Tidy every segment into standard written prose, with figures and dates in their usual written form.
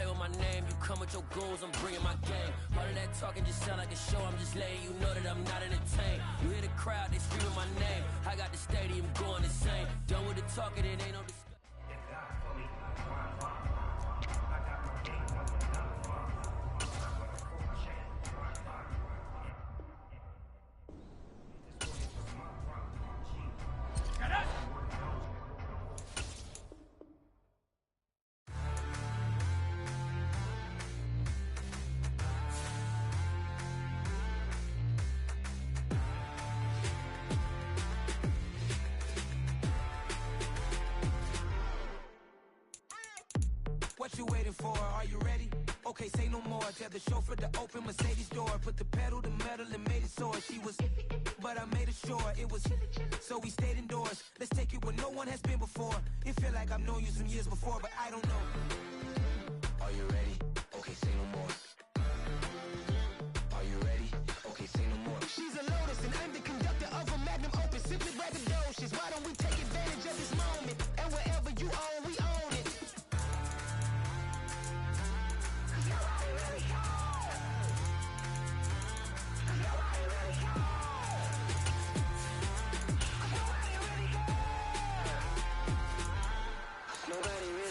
play with my name, you come with your goons, I'm bringing my game. All of that talking just sound like a show, I'm just letting you know that I'm not entertained. You hear the crowd, they screaming my name. I got the stadium going insane. Done with the talking, it ain't no discussion. What you waiting for? Are you ready? Okay, say no more. Tell the chauffeur to open Mercedes door. Put the pedal to metal and made it soar. She was, but I made it sure it was. So we stayed indoors. Let's take it where no one has been before. It feel like I've known you some years before, but I don't know. Are you ready? Okay, say no more. Are you ready? Okay, say no more. She's a Lotus and I'm the conductor of a magnum opus. Simply braggadocious. Why don't we take advantage of this moment? And wherever you own, we own it.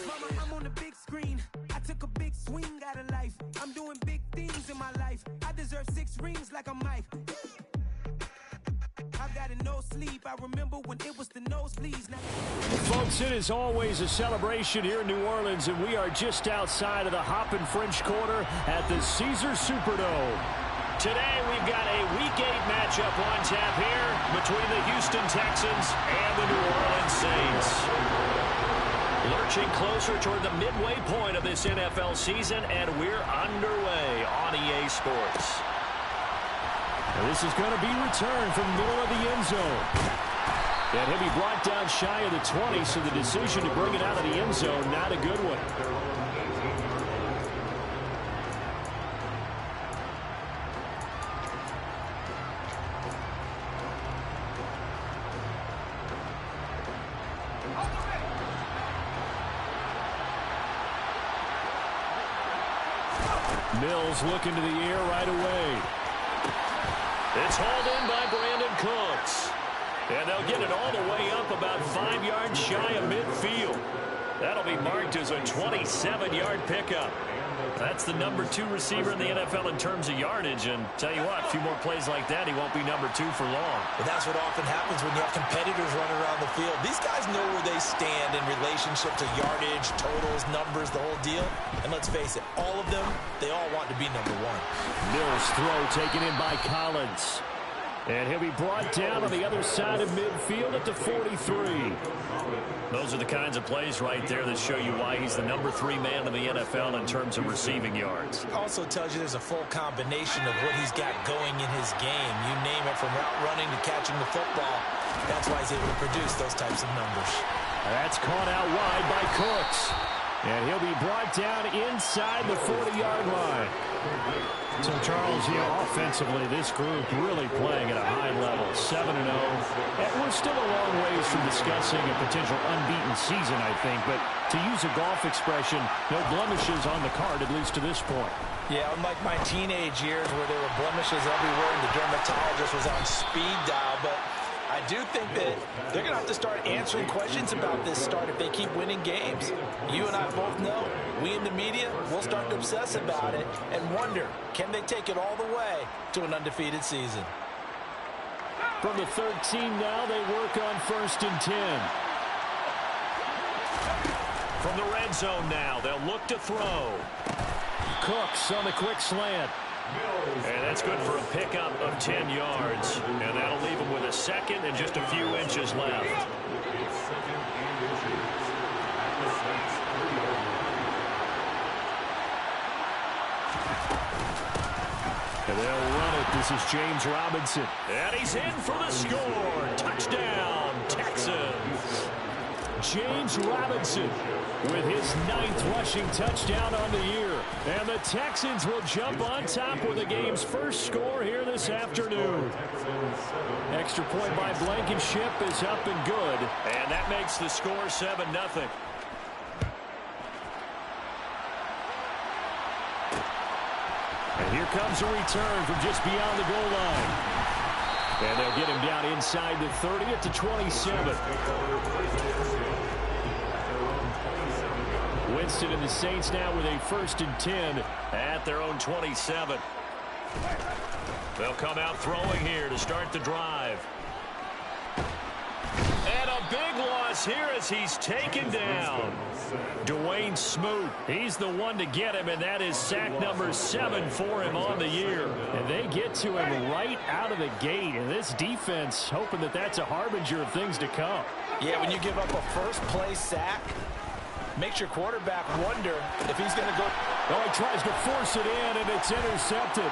Mama, I'm on the big screen. I took a big swing out of life. I'm doing big things in my life. I deserve 6 rings like a Mike. I've got no sleep. I remember when it was the nosebleeds. Folks, it is always a celebration here in New Orleans, and we are just outside of the Hoppin' French Quarter at the Caesars Superdome. Today, we've got a Week 8 matchup on tap here between the Houston Texans and the New Orleans Saints. Lurching closer toward the midway point of this NFL season, and we're underway on EA Sports. And this is going to be returned from the middle of the end zone. And he'll be brought down shy of the 20, so the decision to bring it out of the end zone, not a good one. Mills looking to the air right away. It's hauled in by Brandon Cooks. And they'll get it all the way up about 5 yards shy of midfield. That'll be marked as a 27-yard pickup. That's the number 2 receiver in the NFL in terms of yardage. And tell you what, a few more plays like that, he won't be number 2 for long. But that's what often happens when you have competitors running around the field. These guys know where they stand in relationship to yardage, totals, numbers, the whole deal. And let's face it, all of them, they all want to be number 1. Mills' throw taken in by Collins. And he'll be brought down on the other side of midfield at the 43. Those are the kinds of plays right there that show you why he's the number 3 man in the NFL in terms of receiving yards. Also tells you there's a full combination of what he's got going in his game. You name it, from route running to catching the football. That's why he's able to produce those types of numbers. That's caught out wide by Cooks. And he'll be brought down inside the 40-yard line. So, Charles, offensively, this group really playing at a high level, 7-0. And we're still a long ways from discussing a potential unbeaten season, I think. But to use a golf expression, no blemishes on the card, at least to this point. Yeah, unlike my teenage years where there were blemishes everywhere and the dermatologist was on speed dial. But I do think that they're going to have to start answering questions about this start if they keep winning games. You and I both know, we in the media, we'll start to obsess about it and wonder, can they take it all the way to an undefeated season? From the 13 now, they work on 1st and 10. From the red zone now, they'll look to throw. Cooks on the quick slant. And that's good for a pickup of 10 yards. And that'll leave him with a second and just a few inches left. And they'll run it. This is James Robinson. And he's in for the score. Touchdown, Texans. James Robinson with his 9th rushing touchdown on the year. And the Texans will jump on top with the game's first score here this afternoon. Extra point by Blankenship is up and good. And that makes the score 7-0. And here comes a return from just beyond the goal line. And they'll get him down inside the 30 at the 27. Winston and the Saints now with a 1st and 10 at their own 27. They'll come out throwing here to start the drive. And a big loss here as he's taken down. Dwayne Smoot, he's the one to get him, and that is sack number 7 for him on the year. And they get to him right out of the gate, and this defense hoping that that's a harbinger of things to come. Yeah, when you give up a first-place sack, makes your quarterback wonder if he's going to go. Oh, he tries to force it in, and it's intercepted.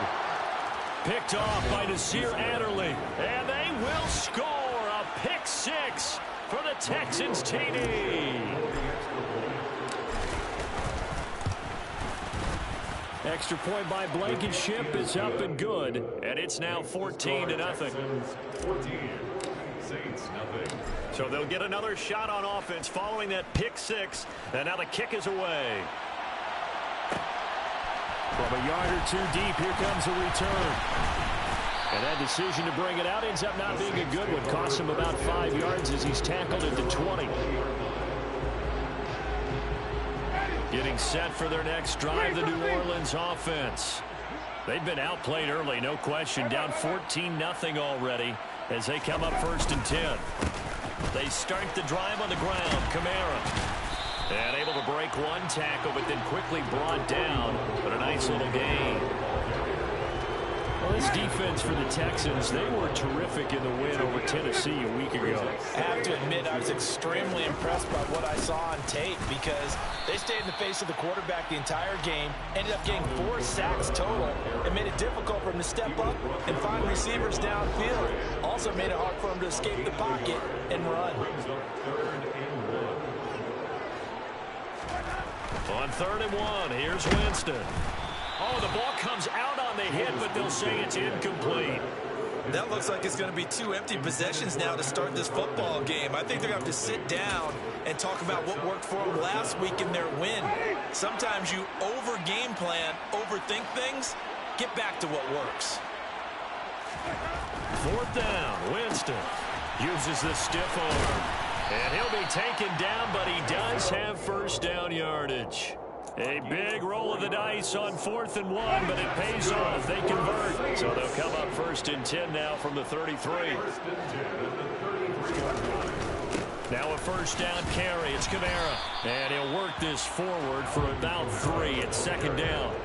Picked off by Nasir Adderley, and they will score a pick 6 for the Texans TD. Extra point by Blankenship is up and good, and it's now 14-0. Saints nothing. So they'll get another shot on offense following that pick 6, and now the kick is away. From a yard or 2 deep, here comes a return. And that decision to bring it out ends up not being a good one. Costs him about 5 yards as he's tackled at the 20. Getting set for their next drive, the New Orleans offense. They've been outplayed early, no question. Down 14-0 already as they come up 1st and 10. They start the drive on the ground. Kamara. And able to break one tackle, but then quickly brought down. But a nice little gain. Well, this defense for the Texans, they were terrific in the win over Tennessee a week ago. I have to admit, I was extremely impressed by what I saw on tape because they stayed in the face of the quarterback the entire game, ended up getting 4 sacks total. It made it difficult for him to step up and find receivers downfield. Also made it hard for him to escape the pocket and run. On 3rd and 1, here's Winston. Oh, the ball comes out on the hit, but they'll say it's incomplete. That looks like it's going to be 2 empty possessions now to start this football game. I think they're going to have to sit down and talk about what worked for them last week in their win. Sometimes you over-game plan, overthink things, get back to what works. 4th down, Winston uses the stiff arm. And he'll be taken down, but he does have 1st down yardage. A big roll of the dice on 4th and 1, but it pays off. They convert. So they'll come up 1st and 10 now from the 33. Now a 1st down carry. It's Kamara. And he'll work this forward for about 3 at 2nd down.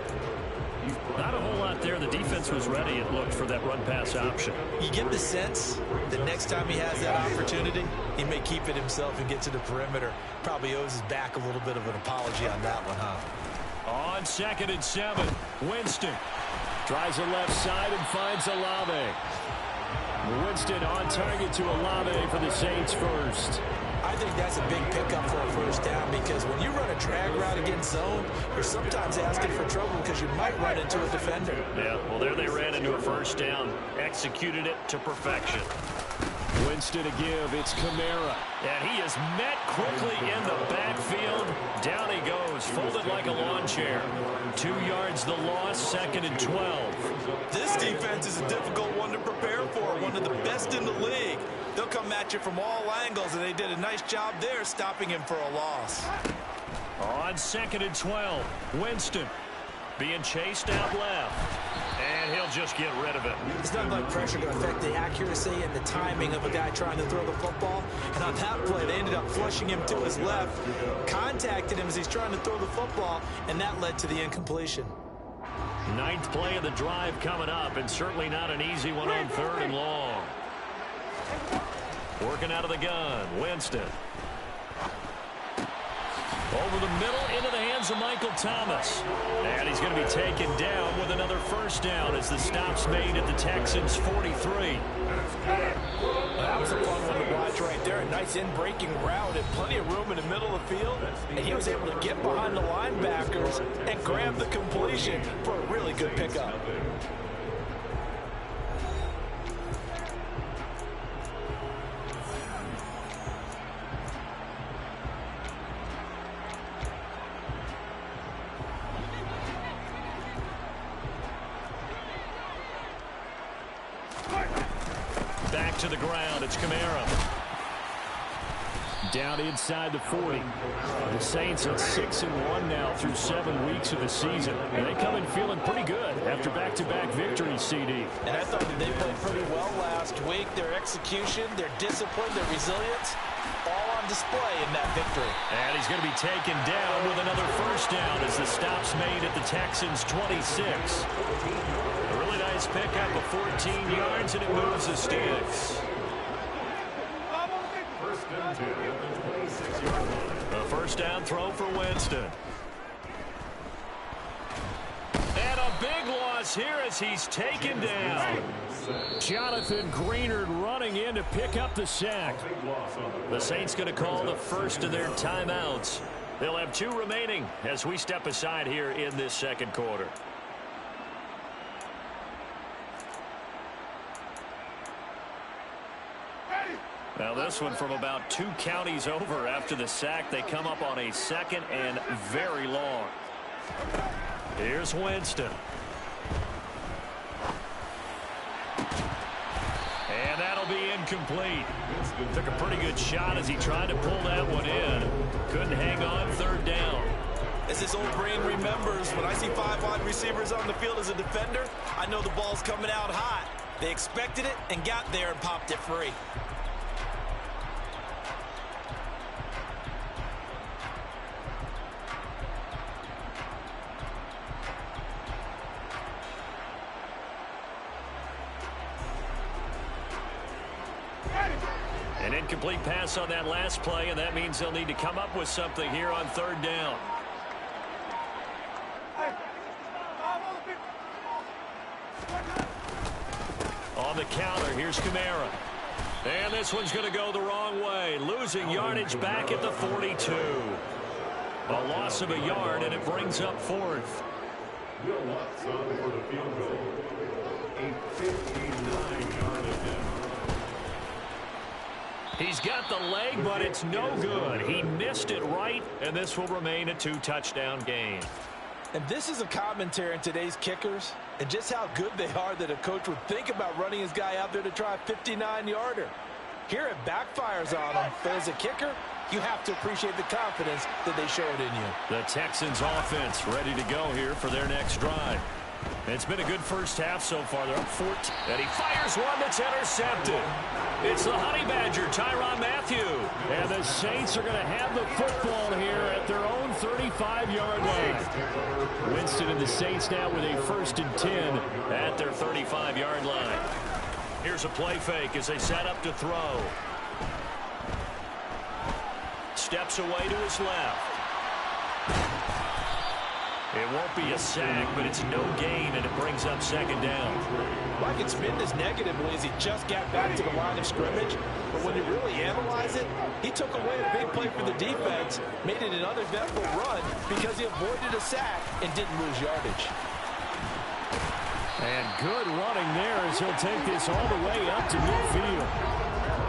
Not a whole lot there. The defense was ready, it looked, for that run-pass option. You get the sense that next time he has that opportunity, he may keep it himself and get to the perimeter. Probably owes his back a little bit of an apology on that one, huh? On 2nd and 7, Winston tries the left side and finds Olave. Winston on target to Olave for the Saints first. I think that's a big pickup for a 1st down because when you run a drag route against zone, you're sometimes asking for trouble because you might run into a defender. Yeah, well, there they ran into a 1st down. Executed it to perfection. Winston to give. It's Kamara. And he is met quickly in the backfield. Down he goes, folded like a lawn chair. 2 yards the loss, 2nd and 12. This defense is a difficult one to prepare for, one of the best in the league. They'll come at you from all angles, and they did a nice job there stopping him for a loss. On 2nd and 12, Winston being chased out left. And he'll just get rid of it. It's not like pressure to affect the accuracy and the timing of a guy trying to throw the football. And on that play, they ended up flushing him to his left, contacted him as he's trying to throw the football, and that led to the incompletion. 9th play of the drive coming up, and certainly not an easy one on 3rd and long. Working out of the gun, Winston. Over the middle, into the hands of Michael Thomas. And he's going to be taken down with another 1st down as the stop's made at the Texans' 43. That was a fun one to watch right there. A nice in-breaking route and plenty of room in the middle of the field. And he was able to get behind the linebackers and grab the completion for a really good pickup. knocked to the ground. It's Kamara. Down inside the 40. The Saints at 6-1 now through 7 weeks of the season. And they come in feeling pretty good after back-to-back victories, CD. And I thought that they played pretty well last week. Their execution, their discipline, their resilience, all on display in that victory. And he's going to be taken down with another first down as the stop's made at the Texans' 26. A really nice pickup of 14 yards, and it moves the sticks. A first down throw for Winston. And a big loss here as he's taken down. Jonathan Greenard running in to pick up the sack. The Saints going to call the first of their timeouts. They'll have 2 remaining as we step aside here in this second quarter. Now this one from about 2 counties over after the sack. They come up on a second and very long. Here's Winston. And that'll be incomplete. Took a pretty good shot as he tried to pull that one in. Couldn't hang on, third down. As this old brain remembers, when I see 5 wide receivers on the field as a defender, I know the ball's coming out hot. They expected it and got there and popped it free. An incomplete pass on that last play, and that means they'll need to come up with something here on third down. On the counter, here's Kamara. And this one's going to go the wrong way. Losing yardage back at the 42. A loss of a yard, and it brings up fourth. Will Watson for the field goal. A 59-yard attempt. He's got the leg, but it's no good. He missed it right, and this will remain a 2-touchdown game. And this is a commentary on today's kickers and just how good they are that a coach would think about running his guy out there to try a 59-yarder. Here it backfires on him, but as a kicker, you have to appreciate the confidence that they showed in you. The Texans offense ready to go here for their next drive. It's been a good first half so far. They're up 14. And he fires one that's intercepted. It's the Honey Badger, Tyrann Mathieu. And the Saints are going to have the football here at their own 35-yard line. Winston and the Saints now with a 1st and 10 at their 35-yard line. Here's a play fake as they set up to throw. Steps away to his left. It won't be a sack, but it's no gain, and it brings up second down. Well, I can spin this negatively as he just got back to the line of scrimmage, but when you really analyze it, he took away a big play for the defense, made it an uneventful run because he avoided a sack and didn't lose yardage. And good running there as he'll take this all the way up to midfield.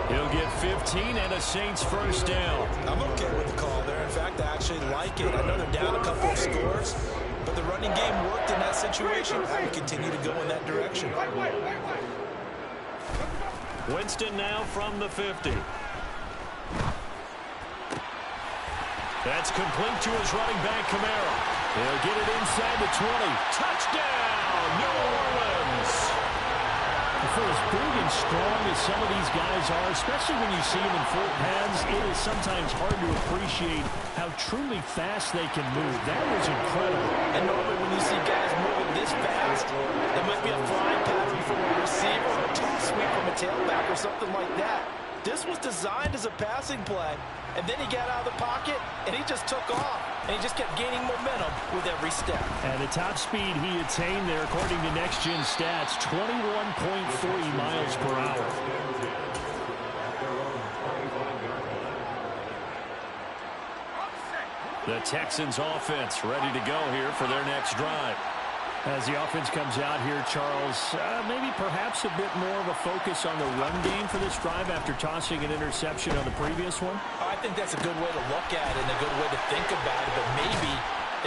He'll get 15 and a Saints first down. I'm okay with the call there. In fact, I actually like it. I know they're down a couple of scores, but the running game worked in that situation. I would continue to go in that direction. Winston now from the 50. That's complete to his running back, Kamara. He'll get it inside the 20. Touchdown, New Orleans! For as big and strong as some of these guys are, especially when you see them in full pads, it is sometimes hard to appreciate how truly fast they can move. That was incredible. And normally when you see guys moving this fast, there might be a flying pattern from a receiver or a toss sweep from a tailback or something like that. This was designed as a passing play, and then he got out of the pocket, and he just took off, and he just kept gaining momentum with every step. And the top speed he attained there, according to Next Gen Stats, 21.3 miles per hour. The Texans offense ready to go here for their next drive. As the offense comes out here, Charles, maybe perhaps a bit more of a focus on the run game for this drive after tossing an interception on the previous one? I think that's a good way to look at it and a good way to think about it, but maybe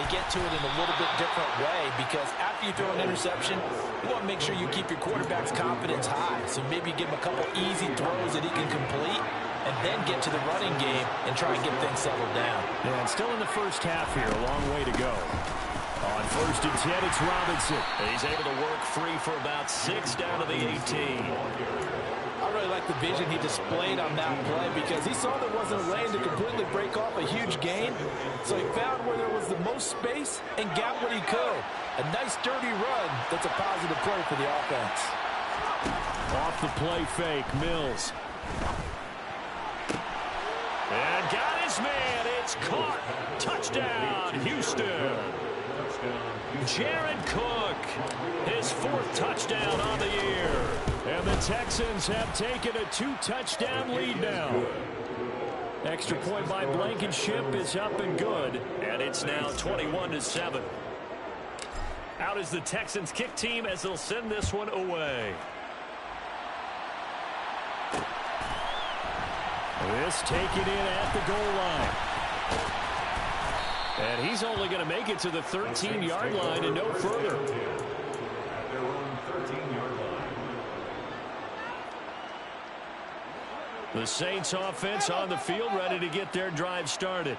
they get to it in a little bit different way, because after you throw an interception, you want to make sure you keep your quarterback's confidence high. So maybe give him a couple easy throws that he can complete, and then get to the running game and try and get things settled down. Yeah, and still in the first half here, a long way to go. On 1st and 10, it's Robinson. He's able to work free for about 6 down to the 18. I really like the vision he displayed on that play, because he saw there wasn't a lane to completely break off a huge gain. So he found where there was the most space and got what he could. A nice dirty run that's a positive play for the offense. Off the play fake, Mills. And got his man. It's caught. Touchdown, Houston. Jared Cook, his 4th touchdown on the year. And the Texans have taken a 2-touchdown lead now. Extra point by Blankenship is up and good. And it's now 21-7. Out is the Texans kick team as they'll send this one away. This taken in at the goal line. And he's only going to make it to the 13-yard line and no further. At their own 13-yard line. The Saints offense on the field, ready to get their drive started.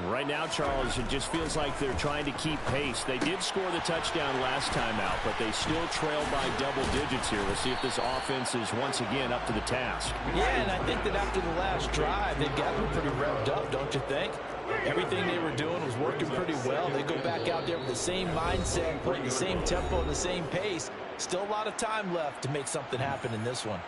Right now, Charles, it just feels like they're trying to keep pace. They did score the touchdown last time out, but they still trail by double digits here. We'll see if this offense is once again up to the task. Yeah, and I think that after the last drive, they've gotten pretty revved up, don't you think? Everything they were doing was working pretty well. They go back out there with the same mindset, playing the same tempo and the same pace. Still a lot of time left to make something happen in this one.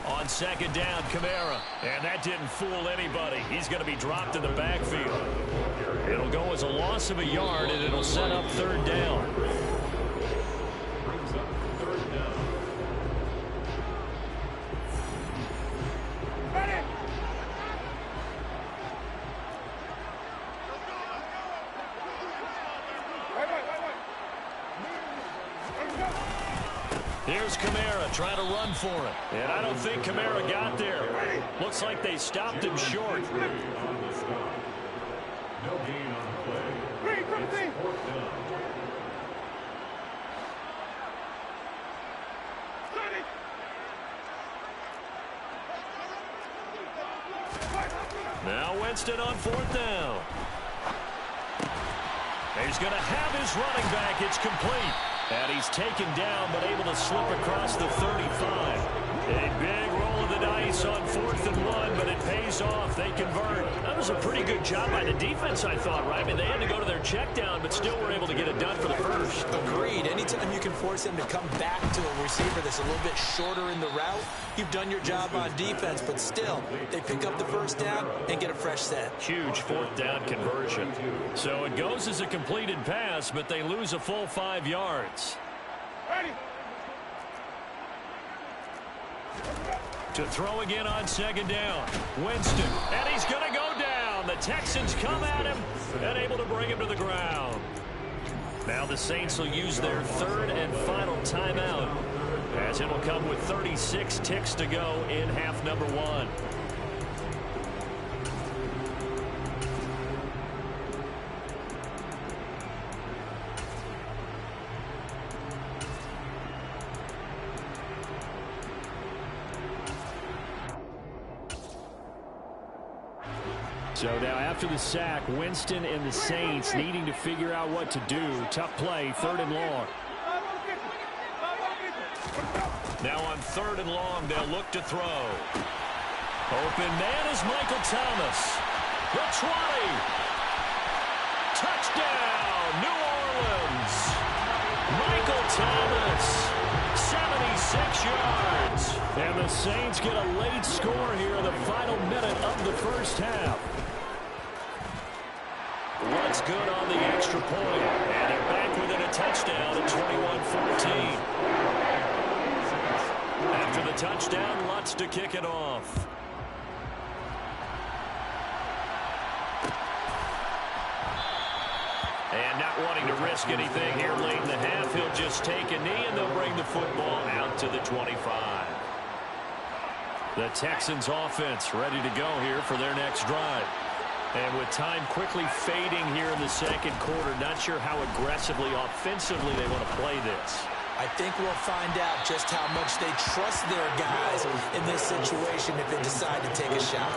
On 2nd down, Kamara. And that didn't fool anybody. He's going to be dropped in the backfield. It'll go as a loss of a yard, and it'll set up 3rd down. Brings up 3rd down. Here's Kamara trying to run for it. And I don't think Kamara got there. Looks like they stopped him short. On the stop. No gain on the play. It's 4th down. Now Winston on 4th down. He's going to have his running back. It's complete. And he's taken down, but able to slip across the 35. A big roll of the dice on 4th and 1, but it pays off. They convert. That was a pretty good job by the defense, I thought, right? I mean, they had to go to their check down, but still were able to get it done for the first. Agreed. Anytime you can force him to come back to a receiver that's a little bit shorter in the route, you've done your job on defense, but still, they pick up the 1st down and get a fresh set. Huge 4th down conversion. So it goes as a completed pass, but they lose a full 5 yards. Ready. To throw again on 2nd down. Winston, and he's going to go down. The Texans come at him and able to bring him to the ground. Now the Saints will use their 3rd and final timeout, as it'll come with 36 ticks to go in half number 1. So now after the sack, Winston and the Saints needing to figure out what to do. Tough play, 3rd and long. Now on 3rd and long, they'll look to throw. Open man is Michael Thomas. The 20. Touchdown, New Orleans. Michael Thomas. 76 yards. And the Saints get a late score here in the final minute of the first half. What's good on the extra point? And they're back within a touchdown at 21-14. After the touchdown, Lutz to kick it off. And not wanting to risk anything here late in the half, he'll just take a knee, and they'll bring the football out to the 25. The Texans offense ready to go here for their next drive. And with time quickly fading here in the second quarter, not sure how aggressively, offensively they want to play this. I think we'll find out just how much they trust their guys in this situation if they decide to take a shot.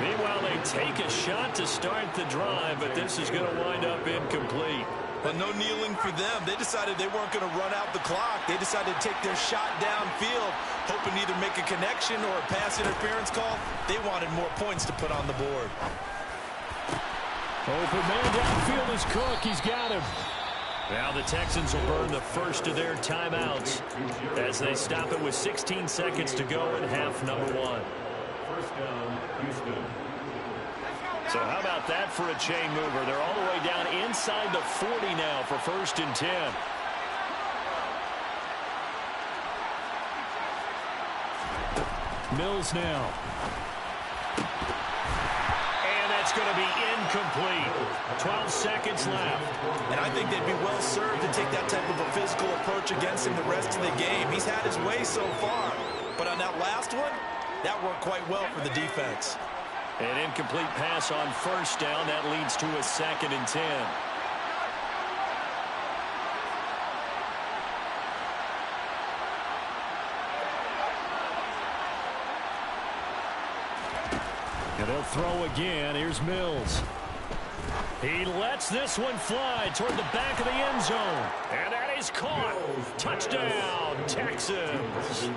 Meanwhile, they take a shot to start the drive, but this is going to wind up incomplete. But no kneeling for them. They decided they weren't going to run out the clock. They decided to take their shot downfield, hoping to either make a connection or a pass interference call. They wanted more points to put on the board. Open man downfield is Cook. He's got him. Now the Texans will burn the first of their timeouts as they stop it with 16 seconds to go in half number 1. First down, Houston. So how about that for a chain mover? They're all the way down inside the 40 now for 1st and 10. Mills now. And that's going to be incomplete. 12 seconds left. And I think they'd be well served to take that type of a physical approach against him the rest of the game. He's had his way so far. But on that last one, that worked quite well for the defense. An incomplete pass on 1st down. That leads to a 2nd and 10. And they'll throw again. Here's Mills. He lets this one fly toward the back of the end zone. And that is caught. Touchdown, Texans.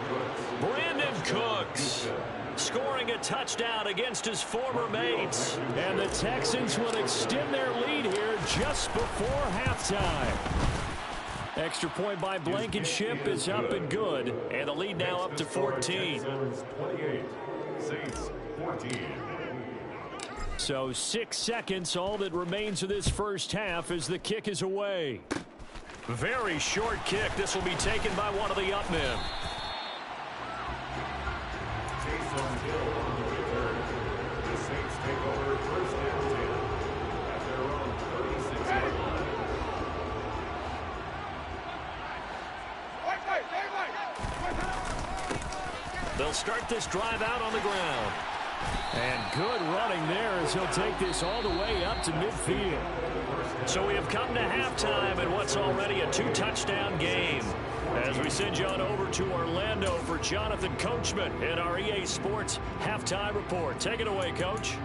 Brandon Cooks scoring a touchdown against his former mates. And the Texans will extend their lead here just before halftime. Extra point by Blankenship is up and good. And the lead now up to 14. 28, Saints 14. So 6 seconds, all that remains of this first half as the kick is away. Very short kick. This will be taken by one of the up men. Taysom Hill on the return. The Saints take over 1st and 10 at their own 36-yard line. They'll start this drive out on the ground. And good running there as he'll take this all the way up to midfield. So we have come to halftime in what's already a 2-touchdown game. As we send you on over to Orlando for Jonathan Coachman in our EA Sports Halftime Report. Take it away, Coach.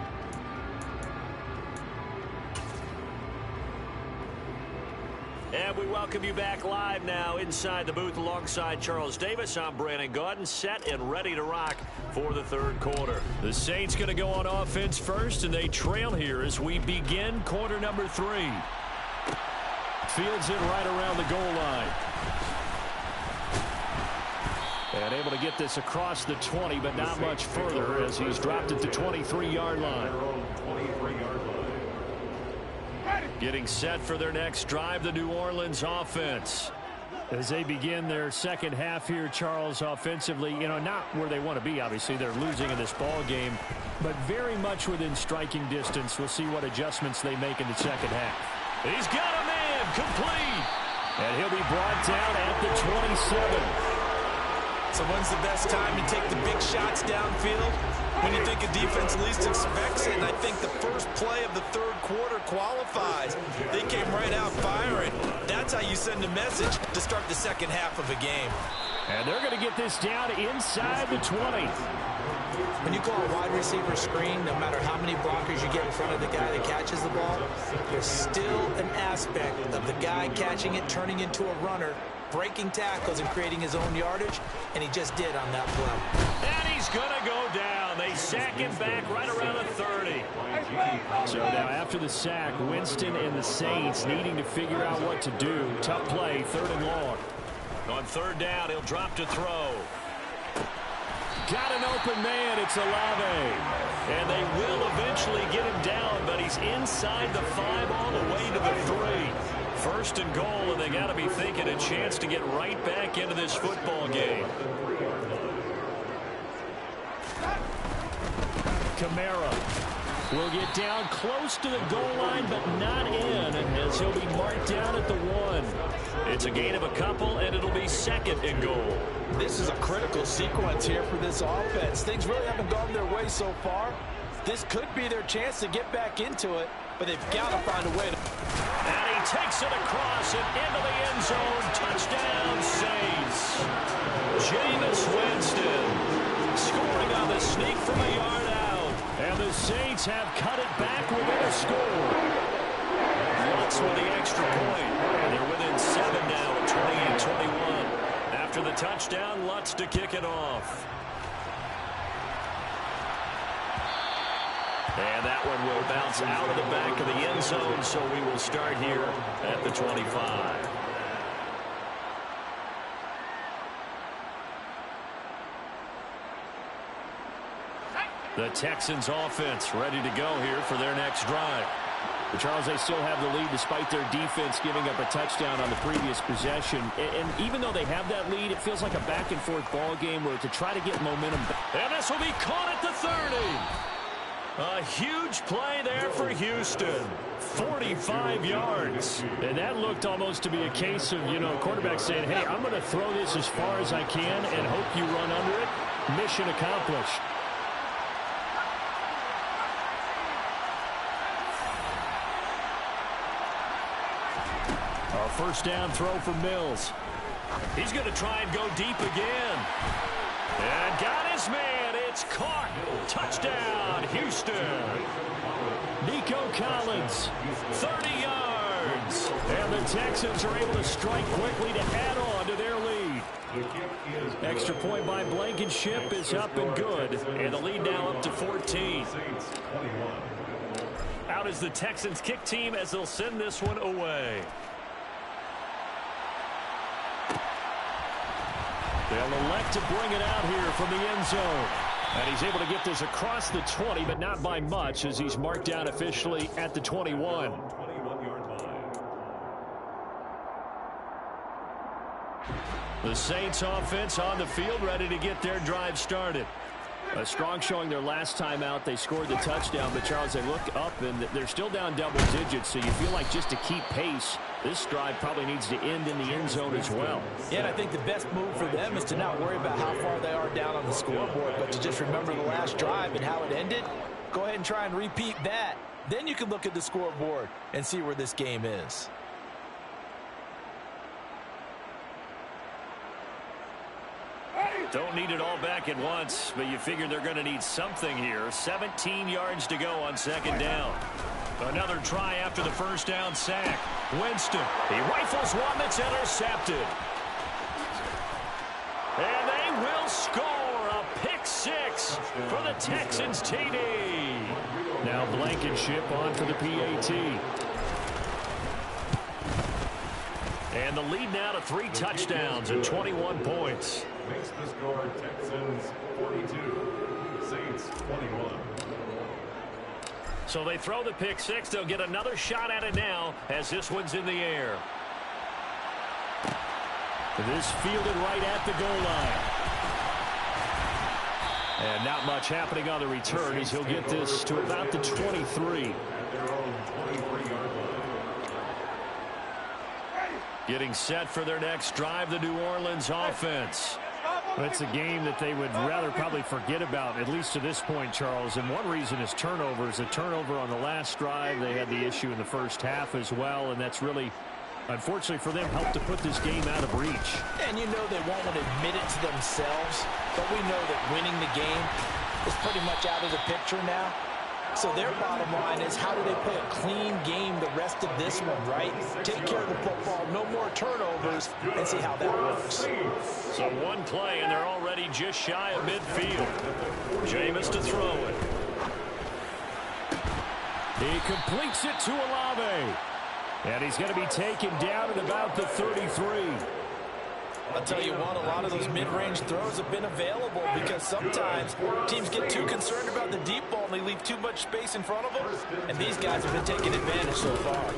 And we welcome you back live now inside the booth alongside Charles Davis. I'm Brandon Gaudin, set and ready to rock for the third quarter. The Saints going to go on offense first, and they trail here as we begin quarter number 3. Fields it right around the goal line. And able to get this across the 20, but not much further as he's dropped it to 23-yard line. Getting set for their next drive, the New Orleans offense. As they begin their second half here, Charles, offensively, not where they want to be, obviously. They're losing in this ball game, but very much within striking distance. We'll see what adjustments they make in the second half. He's got a man, complete. And he'll be brought down at the 27. So when's the best time to take the big shots downfield? When you think a defense least expects it, and I think the first play of the third quarter qualifies. They came right out firing. That's how you send a message to start the second half of a game. And they're going to get this down inside the 20. When you call a wide receiver screen, no matter how many blockers you get in front of the guy that catches the ball, there's still an aspect of the guy catching it, turning into a runner, breaking tackles and creating his own yardage, and he just did on that play. And he's going to go down. They sack him back right around the 30. So now after the sack, Winston and the Saints needing to figure out what to do. Tough play, 3rd and long. On 3rd down, he'll drop to throw. Got an open man. It's Olave. And they will eventually get him down, but he's inside the 5 all the way to the 3. 1st and goal, and they got to be thinking a chance to get right back into this football game. Kamara will get down close to the goal line, but not in, as he'll be marked down at the 1. It's a gain of a couple, and it'll be 2nd and goal. This is a critical sequence here for this offense. Things really haven't gone their way so far. This could be their chance to get back into it, but they've got to find a way to... And he takes it across and into the end zone. Touchdown, Saints. Jameis Winston scoring on the sneak from a yard out. And the Saints have cut it back within a score. Lutz with the extra point. And they're within 7 now at 28-21. After the touchdown, Lutz to kick it off. And that one will bounce out of the back of the end zone, so we will start here at the 25. The Texans offense ready to go here for their next drive. But Charles, they still have the lead despite their defense giving up a touchdown on the previous possession. And even though they have that lead, it feels like a back-and-forth ball game where to try to get momentum. And this will be caught at the 30. A huge play there for Houston. 45 yards. And that looked almost to be a case of, quarterback saying, hey, I'm going to throw this as far as I can and hope you run under it. Mission accomplished. A first down throw for Mills. He's going to try and go deep again. And got his man. It's caught. Touchdown, Houston. Nico Collins, 30 yards. And the Texans are able to strike quickly to add on to their lead. Extra point by Blankenship is up and good. And the lead now up to 14. Out is the Texans kick team as they'll send this one away. They'll elect to bring it out here from the end zone. And he's able to get this across the 20, but not by much, as he's marked down officially at the 21. The Saints offense on the field, ready to get their drive started. A strong showing their last time out. They scored the touchdown, but Charles, they look up and they're still down double digits, so you feel like just to keep pace, this drive probably needs to end in the end zone as well. Yeah, and I think the best move for them is to not worry about how far they are down on the scoreboard, but to just remember the last drive and how it ended. Go ahead and try and repeat that. Then you can look at the scoreboard and see where this game is. Don't need it all back at once, but you figure they're going to need something here. 17 yards to go on second down. Another try after the first down sack. Winston, he rifles one that's intercepted. And they will score a pick six for the Texans TD. Now Blankenship on for the PAT. And the lead now to 3 touchdowns and 21 points. Makes the score Texans 42, Saints 21. So they throw the pick six. They'll get another shot at it now as this one's in the air. This fielded right at the goal line. And not much happening on the return as he'll get this to about the 23. Getting set for their next drive, the New Orleans offense. It's a game that they would rather probably forget about, at least to this point, Charles. And one reason is turnovers. A turnover on the last drive. They had the issue in the first half as well, and that's really, unfortunately for them, helped to put this game out of reach. And you know they won't admit it to themselves, but we know that winning the game is pretty much out of the picture now. So their bottom line is, how do they play a clean game the rest of this one, right? Take care of the football, no more turnovers, and see how that works. So one play, and they're already just shy of midfield. Jameis to throw it. He completes it to Olave. And he's going to be taken down at about the 33. I'll tell you what, a lot of those mid-range throws have been available because sometimes teams get too concerned about the deep ball and they leave too much space in front of them, and these guys have been taking advantage so far.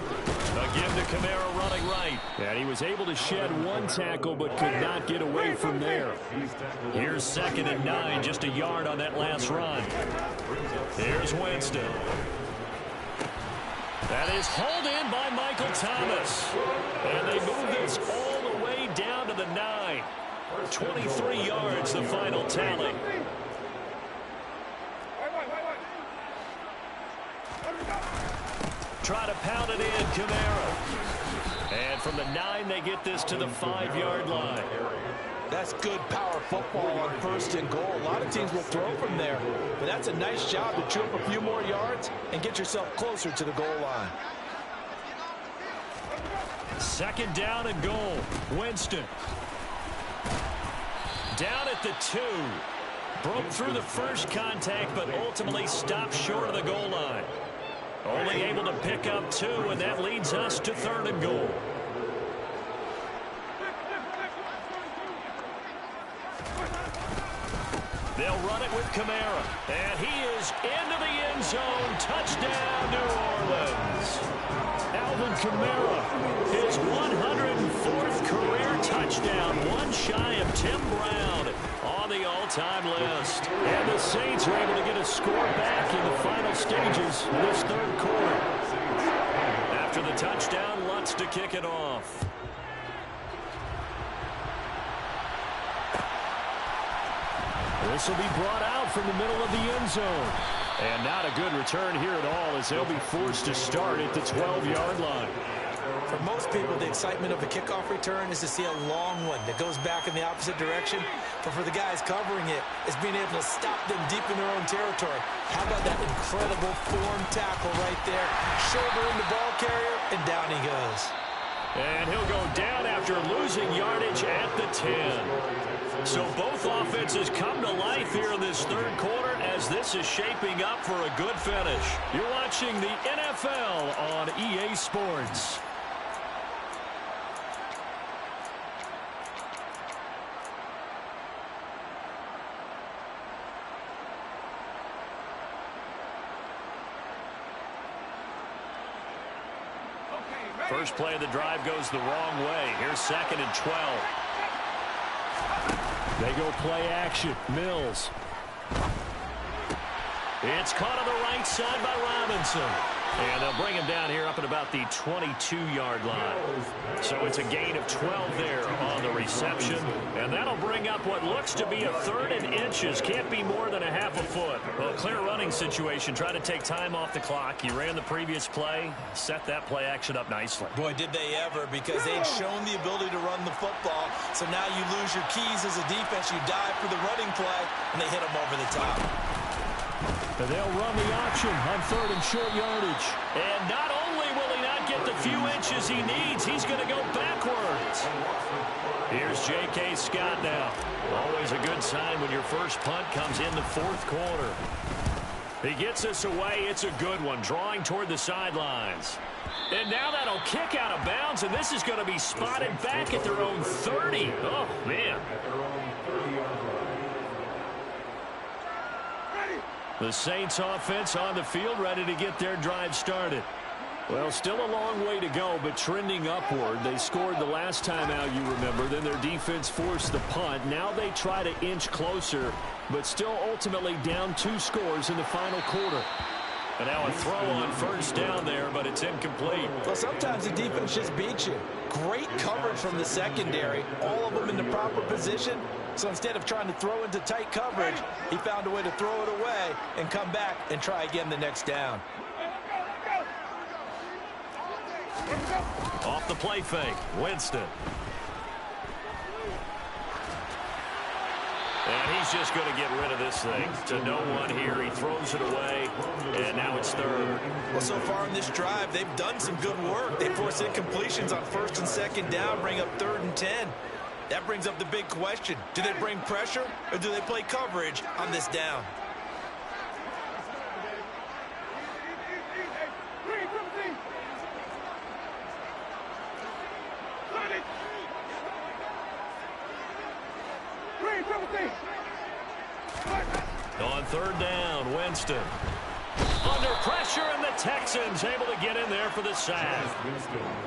Again to Kamara running right. And he was able to shed one tackle but could not get away from there. Here's 2nd and 9, just a yard on that last run. Here's Winston. That is hauled in by Michael Thomas. And they move this all the way down to the 9. 23 yards, the final tally. Try to pound it in, Kamara. And from the 9, they get this to the 5-yard line. That's good power football on 1st and goal. A lot of teams will throw from there, but that's a nice job to chew up a few more yards and get yourself closer to the goal line. 2nd down and goal. Winston. Down at the 2. Broke through the first contact, but ultimately stopped short of the goal line. Only able to pick up 2, and that leads us to 3rd and goal. They'll run it with Kamara, and he is into the end zone. Touchdown, New Orleans. Alvin Kamara, his 104th career touchdown, one shy of Tim Brown on the all-time list. And the Saints are able to get a score back in the final stages of this 3rd quarter. After the touchdown, Lutz to kick it off. This will be brought out from the middle of the end zone. And not a good return here at all as they'll be forced to start at the 12-yard line. For most people, the excitement of a kickoff return is to see a long one that goes back in the opposite direction. But for the guys covering it, it's being able to stop them deep in their own territory. How about that incredible form tackle right there? Shoulder in the ball carrier, and down he goes. And he'll go down after losing yardage at the 10. So both offenses come to life here in this 3rd quarter as this is shaping up for a good finish. You're watching the NFL on EA Sports. First play of the drive goes the wrong way. Here's 2nd and 12. They go play action. Mills. It's caught on the right side by Robinson. And they'll bring him down here up at about the 22-yard line. So it's a gain of 12 there on the reception. And that'll bring up what looks to be a 3rd and inches. Can't be more than a half a foot. Well, clear running situation. Try to take time off the clock. He ran the previous play. Set that play action up nicely. Boy, did they ever, because they'd shown the ability to run the football. So now you lose your keys as a defense. You dive for the running play, and they hit them over the top. And they'll run the option on 3rd and short yardage. And not only will he not get the few inches he needs, he's going to go backwards. Here's J.K. Scott now. Always a good sign when your first punt comes in the 4th quarter. He gets us away. It's a good one, drawing toward the sidelines. And now that'll kick out of bounds, and this is going to be spotted back at their own 30. Oh, man. The Saints offense on the field, ready to get their drive started. Well, still a long way to go, but trending upward. They scored the last time out, you remember. Then their defense forced the punt. Now they try to inch closer, but still ultimately down 2 scores in the final quarter. And now a throw on 1st down there, but it's incomplete. Well, sometimes the defense just beats you. Great coverage from the secondary. All of them in the proper position. So instead of trying to throw into tight coverage, he found a way to throw it away and come back and try again the next down. Off the play fake, Winston. And he's just going to get rid of this thing. To no one here. He throws it away, and now it's 3rd. Well, so far in this drive, they've done some good work. They force incompletions on 1st and 2nd down, bring up 3rd and 10. That brings up the big question. Do they bring pressure, or do they play coverage on this down? On 3rd down, Winston. Under pressure, and the Texans able to get in there for the sack.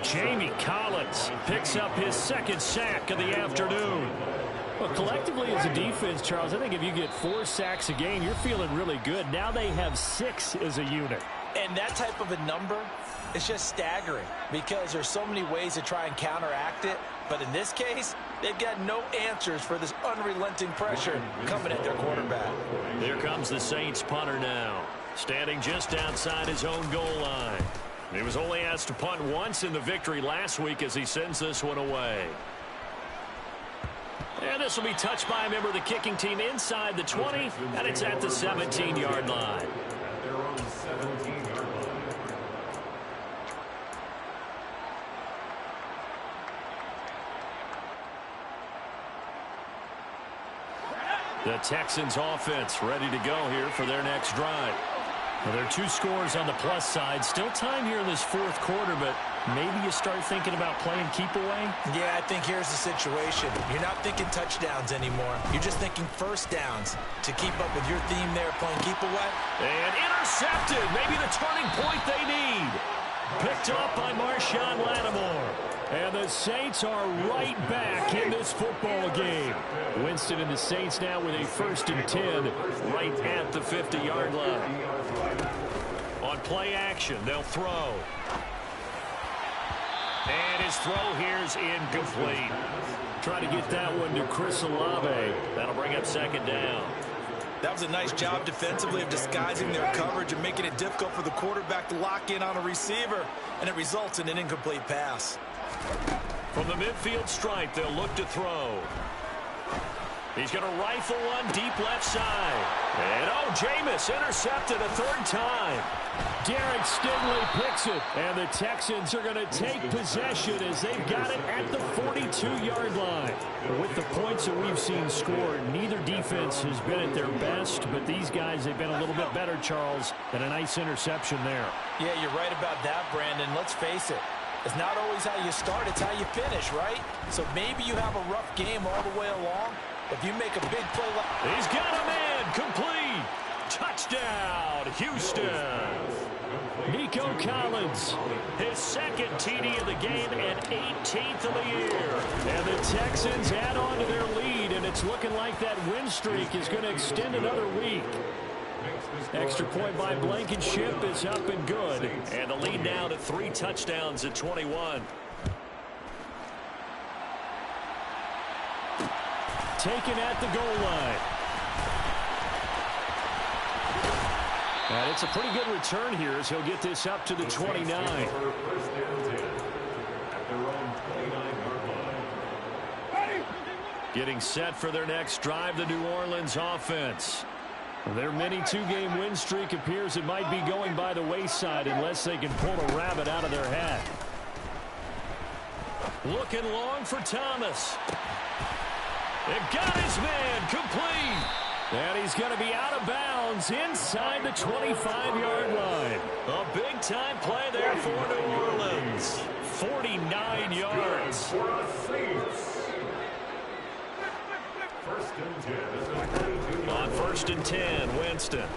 Jamie Collins picks up his second sack of the afternoon. Well, collectively as a defense, Charles, I think if you get 4 sacks a game, you're feeling really good. Now they have 6 as a unit. And that type of a number is just staggering because there's so many ways to try and counteract it. But in this case, they've got no answers for this unrelenting pressure coming at their quarterback. Here comes the Saints punter now, standing just outside his own goal line. He was only asked to punt once in the victory last week as he sends this one away. And this will be touched by a member of the kicking team inside the 20, and it's at the 17-yard line. At their own 17-yard line. The Texans offense ready to go here for their next drive. Well, there are 2 scores on the plus side. Still time here in this fourth quarter, but maybe you start thinking about playing keep away? Yeah, I think here's the situation. You're not thinking touchdowns anymore. You're just thinking first downs to keep up with your theme there, playing keep away. And intercepted. Maybe the turning point they need. Picked up by Marshawn Lattimore. And the Saints are right back in this football game. Winston and the Saints now with a 1st and 10 right at the 50-yard line. On play action, they'll throw. And his throw here's incomplete. Try to get that one to Chris Olave. That'll bring up 2nd down. That was a nice job defensively of disguising their coverage and making it difficult for the quarterback to lock in on a receiver, and it results in an incomplete pass. From the midfield stripe, they'll look to throw. He's going to rifle one deep left side. And, Jameis intercepted a 3rd time. Derek Stingley picks it. And the Texans are going to take possession as they've got it at the 42-yard line. With the points that we've seen scored, neither defense has been at their best, but these guys have been a little bit better, Charles, than a nice interception there. Yeah, you're right about that, Brandon. Let's face it. It's not always how you start, it's how you finish, right? So maybe you have a rough game all the way along. If you make a big play like... He's got a man complete. Touchdown, Houston. Nico Collins, his 2nd TD of the game and 18th of the year. And the Texans add on to their lead, and it's looking like that win streak is going to extend another week. Extra point by Blankenship is up and good. And the lead now to 3 touchdowns at 21. Taken at the goal line. And it's a pretty good return here as he'll get this up to the 29. Getting set for their next drive, the New Orleans offense. Their mini 2-game win streak appears it might be going by the wayside unless they can pull a rabbit out of their hat. Looking long for Thomas. It got his man complete. And he's going to be out of bounds inside the 25-yard line. A big-time play there for New Orleans. 49 yards. On 1st and 10, Winston.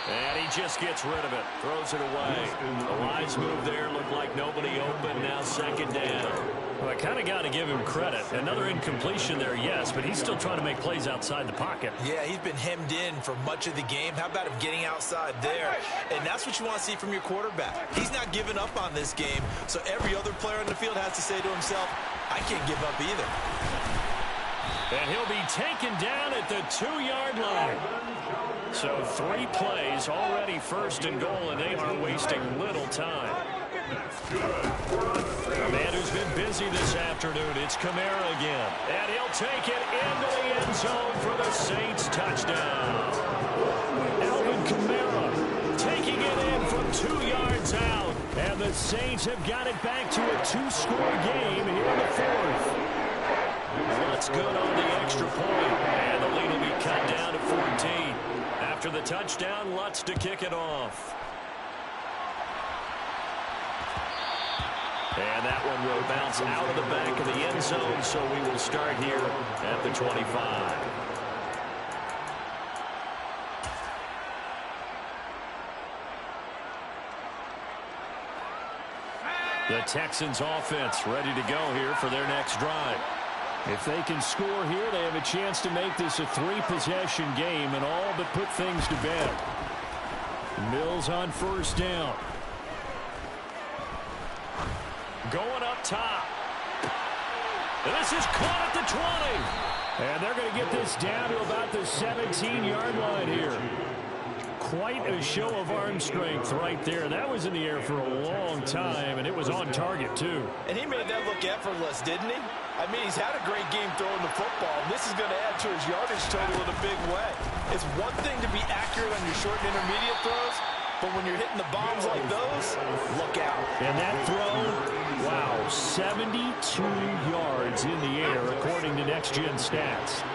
And he just gets rid of it. Throws it away. The wise move there. Looked like nobody open. Now 2nd down. Well, I kind of got to give him credit. Another incompletion there, yes, but he's still trying to make plays outside the pocket. Yeah, he's been hemmed in for much of the game. How about him getting outside there? And that's what you want to see from your quarterback. He's not giving up on this game, so every other player on the field has to say to himself, I can't give up either. And he'll be taken down at the 2-yard line. So 3 plays, already 1st and goal, and they are wasting little time. A man who's been busy this afternoon, it's Kamara again. And he'll take it into the end zone for the Saints touchdown. Alvin Kamara taking it in from 2 yards out. And the Saints have got it back to a 2-score game here in the 4th. What's good on the extra point. And the lead will be cut down to 14. After the touchdown, Lutz to kick it off. And that one will bounce out of the back of the end zone, so we will start here at the 25. The Texans offense ready to go here for their next drive. If they can score here, they have a chance to make this a three-possession game and all but put things to bed. Mills on first down. Going up top. This is caught at the 20. And they're going to get this down to about the 17-yard line here. Quite a show of arm strength right there. That was in the air for a long time, and it was on target, too. And he made that look effortless, didn't he? I mean, he's had a great game throwing the football, and this is going to add to his yardage total in a big way. It's one thing to be accurate on your short and intermediate throws, but when you're hitting the bombs like those, look out. And that throw, wow, 72 yards in the air, according to Next Gen Stats.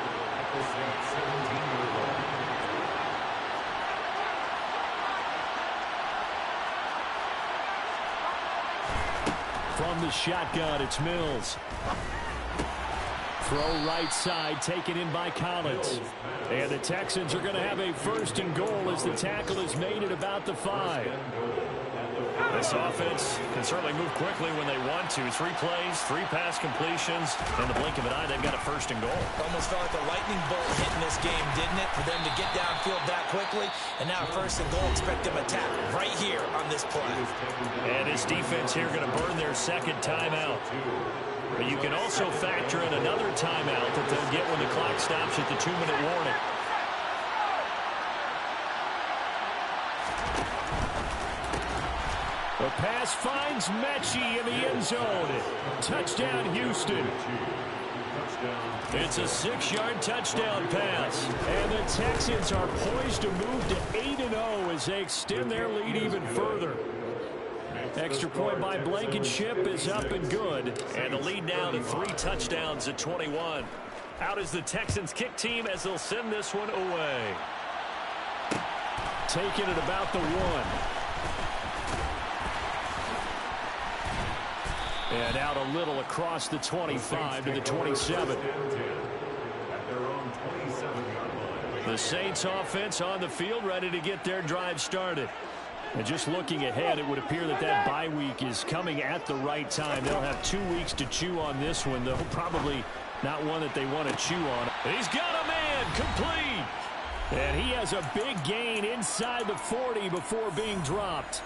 From the shotgun, it's Mills. Throw right side, taken in by Collins. And the Texans are going to have a first and goal as the tackle is made at about the 5. This offense can certainly move quickly when they want to. 3 plays, 3 pass completions. In the blink of an eye, they've got a first and goal. Almost felt like a lightning bolt hitting this game, didn't it? For them to get downfield that quickly. And now first and goal, expect them to attack right here on this play. And his defense here going to burn their second timeout. But you can also factor in another timeout that they'll get when the clock stops at the 2-minute warning. The pass finds Mechie in the end zone. Touchdown, Houston. It's a 6-yard touchdown pass. And the Texans are poised to move to 8-0 as they extend their lead even further. Extra point by Blankenship is up and good. And the lead now to 3 touchdowns at 21. Out is the Texans kick team as they'll send this one away. Taking it about the 1. And out a little across the 25 to the 27. The Saints offense on the field ready to get their drive started. And just looking ahead, it would appear that that bye week is coming at the right time. They'll have 2 weeks to chew on this one, though probably not one that they want to chew on. He's got a man complete. And he has a big gain inside the 40 before being dropped.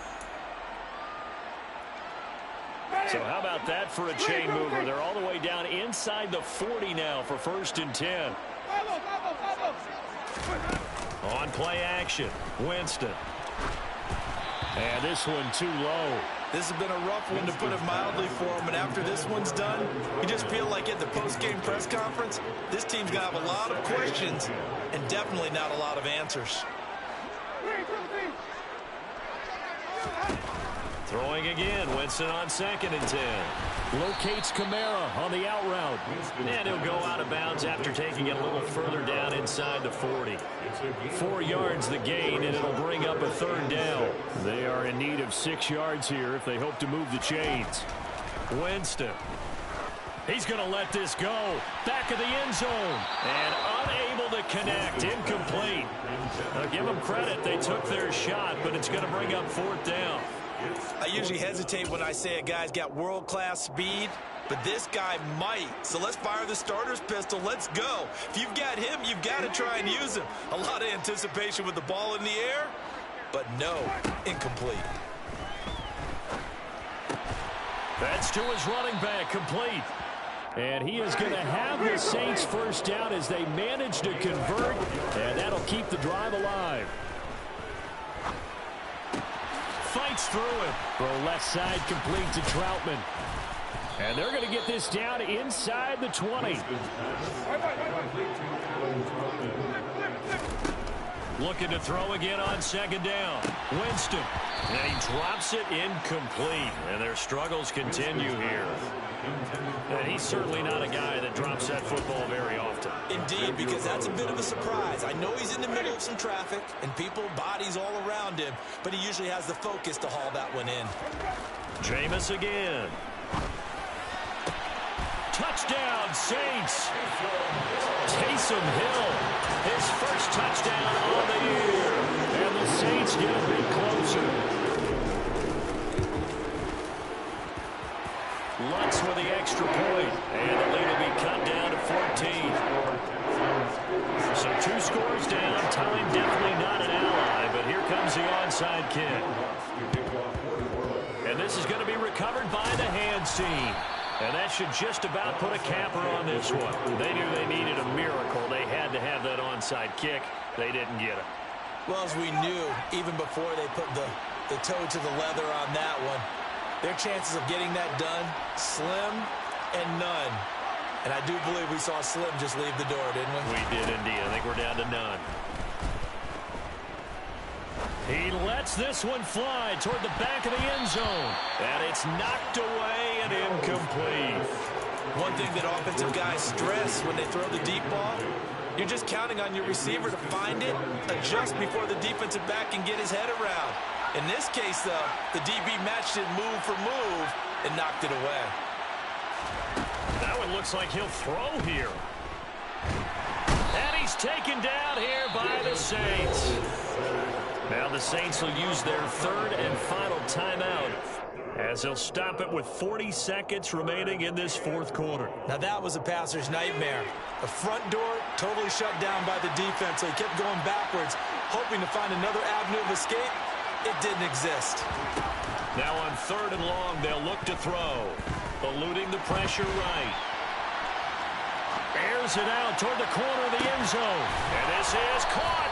So how about that for a chain mover? They're all the way down inside the 40 now for 1st and 10. On play action, Winston. And this one too low. This has been a rough one, to put it mildly, for him. And after this one's done, you just feel like at the post-game press conference, this team's going to have a lot of questions and definitely not a lot of answers. Throwing again, Winston on 2nd and 10. Locates Kamara on the out route. And he'll go out of bounds after taking it a little further down inside the 40. 4 yards the gain, and it'll bring up a 3rd down. They are in need of 6 yards here if they hope to move the chains. Winston. He's going to let this go. Back of the end zone. And unable to connect. Incomplete. Now give them credit. They took their shot, but it's going to bring up 4th down. I usually hesitate when I say a guy's got world-class speed, but this guy might. So let's fire the starter's pistol. Let's go. If you've got him, you've got to try and use him. A lot of anticipation with the ball in the air, but no, incomplete. That's to his running back, complete. And he is going to have the Saints first down as they manage to convert, and that'll keep the drive alive. Fights through it. Throw left side complete to Troutman. And they're going to get this down inside the 20. Looking to throw again on 2nd down. Winston. And he drops it incomplete. And their struggles continue here. And he's certainly not a guy that drops that football very often. Indeed, because that's a bit of a surprise. I know he's in the middle of some traffic and people, bodies all around him, but he usually has the focus to haul that one in. Jameis again. Touchdown, Saints. Taysom Hill, his first touchdown on the year. And the Saints get a bit closer. Lutz with the extra point. And the lead will be cut down to 14. So 2 scores down. Time definitely not an ally, but here comes the onside kick. And this is going to be recovered by the hands team. And that should just about put a capper on this one. They knew they needed a miracle. They had to have that onside kick. They didn't get it. Well, as we knew, even before they put the toe to the leather on that one, their chances of getting that done, slim and none. And I do believe we saw Slim just leave the door, didn't we? We did indeed. I think we're down to none. He lets this one fly toward the back of the end zone. And it's knocked away and incomplete. One thing that offensive guys stress when they throw the deep ball, you're just counting on your receiver to find it, adjust before the defensive back can get his head around. In this case, though, the DB matched it move for move and knocked it away. That one looks like he'll throw here. And he's taken down here by the Saints. Now the Saints will use their 3rd and final timeout as they'll stop it with 40 seconds remaining in this 4th quarter. Now that was a passer's nightmare. The front door totally shut down by the defense, so he kept going backwards, hoping to find another avenue of escape. It didn't exist. Now on 3rd and long, they'll look to throw. Eluding the pressure right. Airs it out toward the corner of the end zone. And this is caught.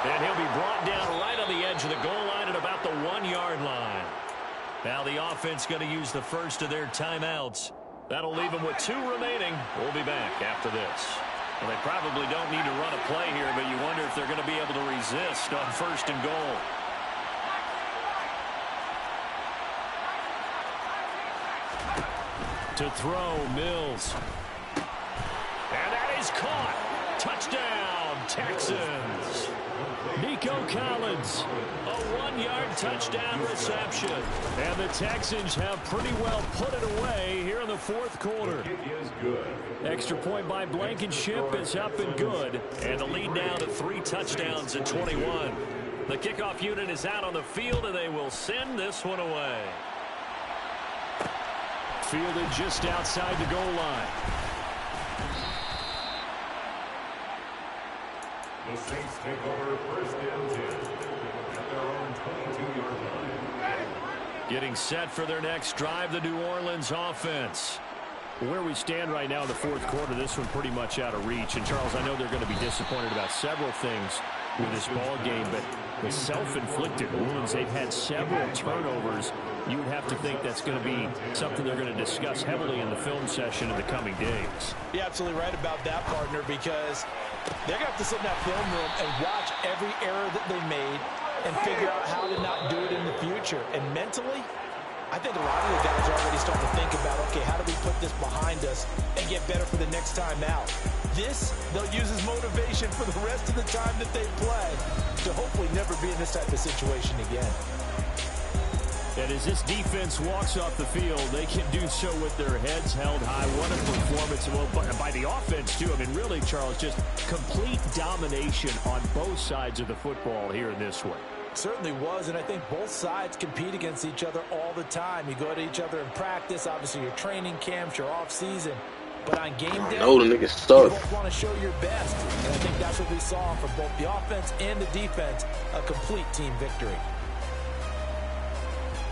And he'll be brought down right on the edge of the goal line at about the 1-yard line. Now the offense going to use the first of their timeouts. That'll leave them with 2 remaining. We'll be back after this. Well, they probably don't need to run a play here, but you wonder if they're going to be able to resist on 1st and goal. To throw, Mills. And that is caught. Touchdown, Texans. Nico Collins, a 1-yard touchdown reception. And the Texans have pretty well put it away here in the 4th quarter. Extra point by Blankenship is up and good. And the lead now to 3 touchdowns at 21. The kickoff unit is out on the field, and they will send this one away. Fielded just outside the goal line. The Saints take over 1st and 10 at their own 22-yard line. Getting set for their next drive, the New Orleans offense. Where we stand right now in the 4th quarter, this one pretty much out of reach. And, Charles, I know they're going to be disappointed about several things with this ball game, but the self-inflicted wounds, they've had several turnovers. You would have to think that's going to be something they're going to discuss heavily in the film session in the coming days. You're absolutely right about that, partner, because they're going to have to sit in that film room and watch every error that they made and figure out how to not do it in the future. And mentally, I think a lot of the guys are already starting to think about, okay, how do we put this behind us and get better for the next time out? This, they'll use as motivation for the rest of the time that they play to hopefully never be in this type of situation again. And as this defense walks off the field, they can do so with their heads held high. What a performance. Well, by the offense, too. I mean, really, Charles, just complete domination on both sides of the football here in this one. Certainly was, and I think both sides compete against each other all the time. You go at each other in practice, obviously your training camps, your off-season. But on game day, the niggas stuck. You both want to show your best. And I think that's what we saw from both the offense and the defense, a complete team victory.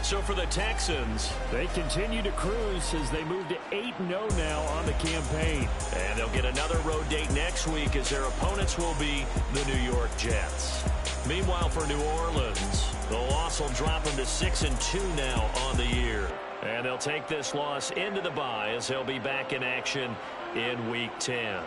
So for the Texans, they continue to cruise as they move to 8-0 now on the campaign. And they'll get another road date next week as their opponents will be the New York Jets. Meanwhile, for New Orleans, the loss will drop them to 6-2 now on the year. And they'll take this loss into the bye as they'll be back in action in Week 10.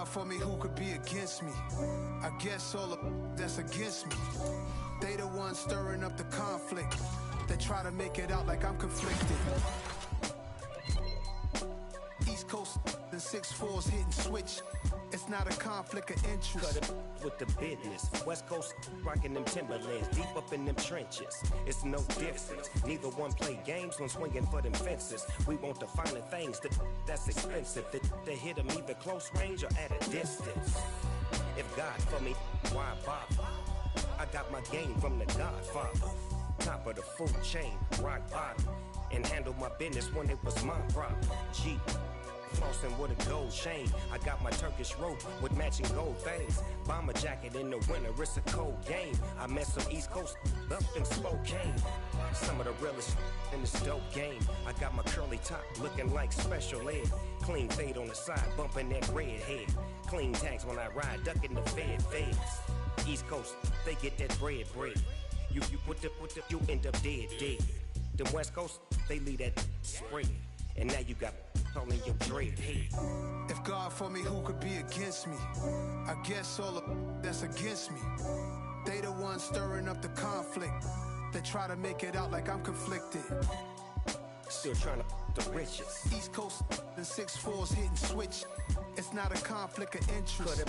God for me, who could be against me? I guess all of that's against me. They the ones stirring up the conflict. They try to make it out like I'm conflicted. East Coast and 6'4s hitting switch. It's not a conflict of interest. Cut it with the business. West Coast rocking them Timberlands, deep up in them trenches. It's no difference. Neither one play games when swinging for them fences. We want the finer things that's expensive. They hit them either close range or at a distance. If God for me, why bother? I got my game from the Godfather. Top of the food chain, rock bottom. And handle my business when it was my problem. Jeep. Flossing with a gold chain. I got my Turkish rope with matching gold things. Bomber jacket in the winter, it's a cold game. I met some East Coast up in Spokane. Some of the realest in this dope game. I got my curly top looking like special ed. Clean fade on the side, bumping that red head. Clean tags when I ride, ducking the feds. East Coast, they get that bread. You put the, you end up dead. Them West Coast, they leave that spread. And now you got all in your dread head. If God for me, who could be against me? I guess all of that's against me. They the ones stirring up the conflict. They try to make it out like I'm conflicted. Still trying to the riches. East Coast and 6'4s hitting switch. It's not a conflict of interest.